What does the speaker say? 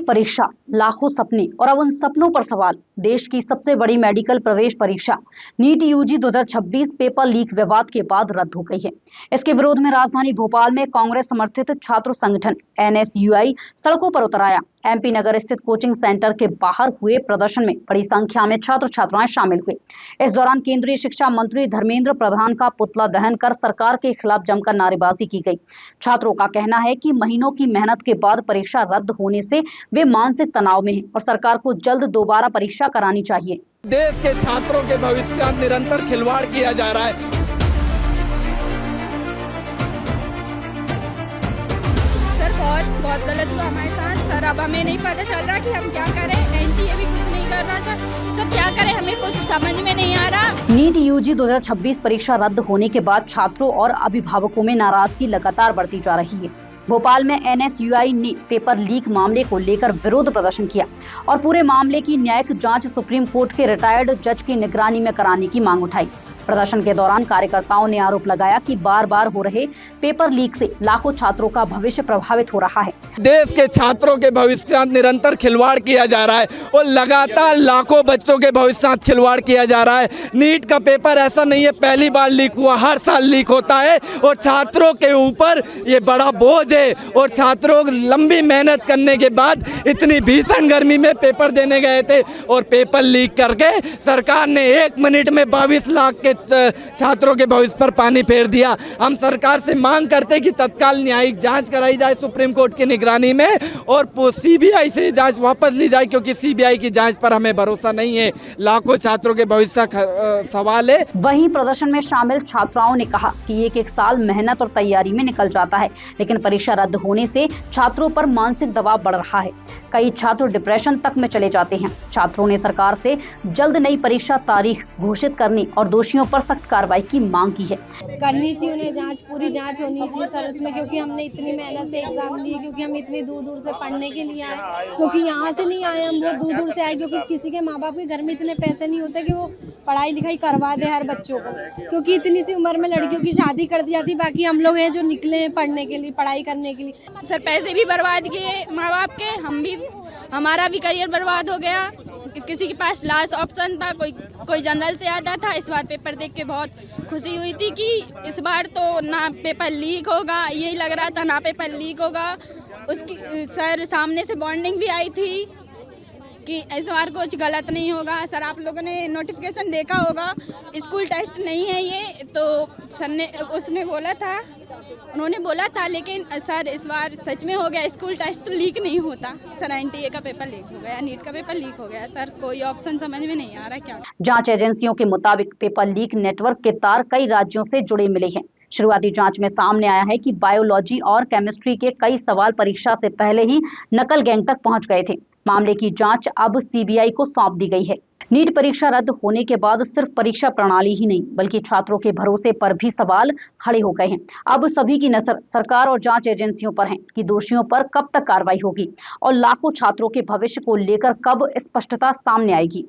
परीक्षा, लाखों सपने और अब उन सपनों पर सवाल। देश की सबसे बड़ी मेडिकल प्रवेश परीक्षा नीट यूजी 2026 पेपर लीक विवाद के बाद रद्द हो गई है। इसके विरोध में राजधानी भोपाल में कांग्रेस समर्थित छात्र संगठन एनएसयूआई सड़कों पर उतर आया। एमपी नगर स्थित कोचिंग सेंटर के बाहर हुए प्रदर्शन में बड़ी संख्या में छात्र छात्राएं शामिल हुए। इस दौरान केंद्रीय शिक्षा मंत्री धर्मेंद्र प्रधान का पुतला दहन कर सरकार के खिलाफ जमकर नारेबाजी की गई। छात्रों का कहना है कि महीनों की मेहनत के बाद परीक्षा रद्द होने से वे मानसिक तनाव में हैं और सरकार को जल्द दोबारा परीक्षा करानी चाहिए। देश के छात्रों के भविष्य के साथ निरंतर खिलवाड़ किया जा रहा है। सर बहुत गलत हुआ हमारे साथ। सर अब हमें नहीं पता चल रहा कि हम क्या करें। एनटीए भी कुछ नहीं कर रहा सर क्या करें, हमें कुछ समझ में नहीं आ रहा। नीट यूजी 2026 परीक्षा रद्द होने के बाद छात्रों और अभिभावकों में नाराजगी लगातार बढ़ती जा रही है। भोपाल में एनएसयूआई ने पेपर लीक मामले को लेकर विरोध प्रदर्शन किया और पूरे मामले की न्यायिक जांच सुप्रीम कोर्ट के रिटायर्ड जज की निगरानी में कराने की मांग उठाई। प्रदर्शन के दौरान कार्यकर्ताओं ने आरोप लगाया कि बार-बार हो रहे पेपर लीक से लाखों छात्रों का भविष्य प्रभावित हो रहा है। देश के छात्रों के भविष्य के साथ निरंतर खिलवाड़ किया जा रहा है और लगातार लाखों बच्चों के भविष्य के साथ खिलवाड़ किया जा रहा है। नीट का पेपर ऐसा नहीं है पहली बार लीक हुआ, हर साल लीक होता है और छात्रों के ऊपर ये बड़ा बोझ है। और छात्रों लंबी मेहनत करने के बाद इतनी भीषण गर्मी में पेपर देने गए थे और पेपर लीक करके सरकार ने 1 मिनट में 22 लाख के छात्रों के भविष्य पर पानी फेर दिया। हम सरकार से मांग करते कि तत्काल न्यायिक जांच कराई जाए सुप्रीम कोर्ट की निगरानी में और सीबीआई से जांच वापस ली जाए, क्योंकि सीबीआई की जांच पर हमें भरोसा नहीं है। लाखों छात्रों के भविष्य का सवाल है। वहीं प्रदर्शन में शामिल छात्राओं ने कहा कि एक साल मेहनत और तैयारी में निकल जाता है, लेकिन परीक्षा रद्द होने से छात्रों पर मानसिक दबाव बढ़ रहा है। कई छात्र डिप्रेशन तक में चले जाते हैं। छात्रों ने सरकार से जल्द नई परीक्षा तारीख घोषित करने और दोषियों पर सख्त कार्रवाई की मांग की है। करनी चाहिए उन्हें जांच, पूरी जांच होनी चाहिए सर उसमें, क्योंकि हमने इतनी मेहनत से एग्जाम दिए, क्योंकि हम इतनी दूर दूर से पढ़ने के लिए आए, क्योंकि यहाँ से नहीं आए, हम बहुत दूर दूर से आए, क्योंकि किसी के माँ बाप के घर में इतने पैसे नहीं होते कि वो पढ़ाई लिखाई करवा दे हर बच्चों को, क्योंकि इतनी सी उम्र में लड़कियों की शादी कर दी जाती। बाकी हम लोग हैं जो निकले हैं पढ़ने के लिए, पढ़ाई करने के लिए। सर पैसे भी बर्बाद किए माँ बाप के, हमारा भी करियर बर्बाद हो गया। किसी के पास लास्ट ऑप्शन था, कोई जनरल से आता था। इस बार पेपर देख के बहुत खुशी हुई थी कि इस बार तो ना पेपर लीक होगा, यही लग रहा था ना पेपर लीक होगा। उसकी सर सामने से बॉन्डिंग भी आई थी कि इस बार कुछ गलत नहीं होगा। सर आप लोगों ने नोटिफिकेशन देखा होगा, स्कूल टेस्ट नहीं है ये, तो सर ने उन्होंने बोला था, लेकिन सर इस बार सच में हो गया। स्कूल टेस्ट लीक नहीं होता सर, एनटीए का पेपर लीक हो गया, नीट का पेपर लीक हो गया। सर कोई ऑप्शन समझ में नहीं आ रहा क्या। जांच एजेंसियों के मुताबिक पेपर लीक नेटवर्क के तार कई राज्यों से जुड़े मिले हैं। शुरुआती जांच में सामने आया है कि बायोलॉजी और केमिस्ट्री के कई सवाल परीक्षा से पहले ही नकल गैंग तक पहुंच गए थे। मामले की जांच अब सीबीआई को सौंप दी गई है। नीट परीक्षा रद्द होने के बाद सिर्फ परीक्षा प्रणाली ही नहीं बल्कि छात्रों के भरोसे पर भी सवाल खड़े हो गए हैं। अब सभी की नजर सरकार और जांच एजेंसियों पर है कि दोषियों पर कब तक कार्रवाई होगी और लाखों छात्रों के भविष्य को लेकर कब स्पष्टता सामने आएगी।